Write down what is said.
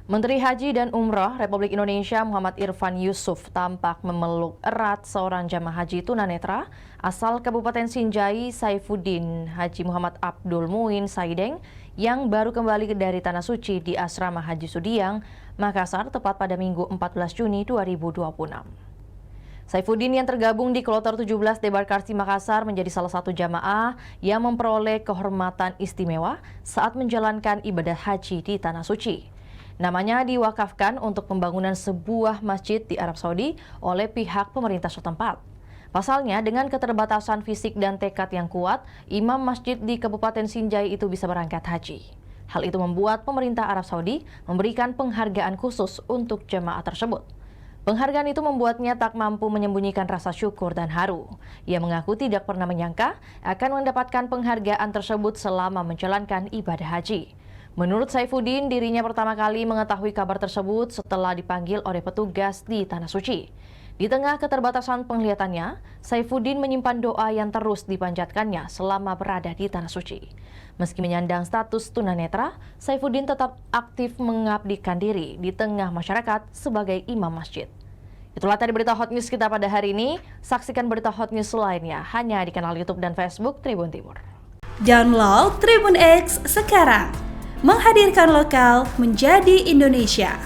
Menteri Haji dan Umroh Republik Indonesia Muhammad Irfan Yusuf tampak memeluk erat seorang jamaah haji tunanetra asal Kabupaten Sinjai Saifuddin Haji Muhammad Abdul Muin Saideng yang baru kembali dari Tanah Suci di Asrama Haji Sudiang, Makassar tepat pada Minggu 14 Juni 2026. Saifuddin yang tergabung di Kloter 17 Debarkasi Makassar menjadi salah satu jamaah yang memperoleh kehormatan istimewa saat menjalankan ibadah haji di Tanah Suci. Namanya diwakafkan untuk pembangunan sebuah masjid di Arab Saudi oleh pihak pemerintah setempat. Pasalnya, dengan keterbatasan fisik dan tekad yang kuat, imam masjid di Kabupaten Sinjai itu bisa berangkat haji. Hal itu membuat pemerintah Arab Saudi memberikan penghargaan khusus untuk jemaah tersebut. Penghargaan itu membuatnya tak mampu menyembunyikan rasa syukur dan haru. Ia mengaku tidak pernah menyangka akan mendapatkan penghargaan tersebut selama menjalankan ibadah haji. Menurut Saifuddin, dirinya pertama kali mengetahui kabar tersebut setelah dipanggil oleh petugas di Tanah Suci. Di tengah keterbatasan penglihatannya, Saifuddin menyimpan doa yang terus dipanjatkannya selama berada di Tanah Suci. Meski menyandang status tunanetra, Saifuddin tetap aktif mengabdikan diri di tengah masyarakat sebagai imam masjid. Itulah tadi berita hot news kita pada hari ini. Saksikan berita hot news lainnya hanya di kanal YouTube dan Facebook Tribun Timur. Download Tribun X sekarang. Menghadirkan lokal menjadi Indonesia.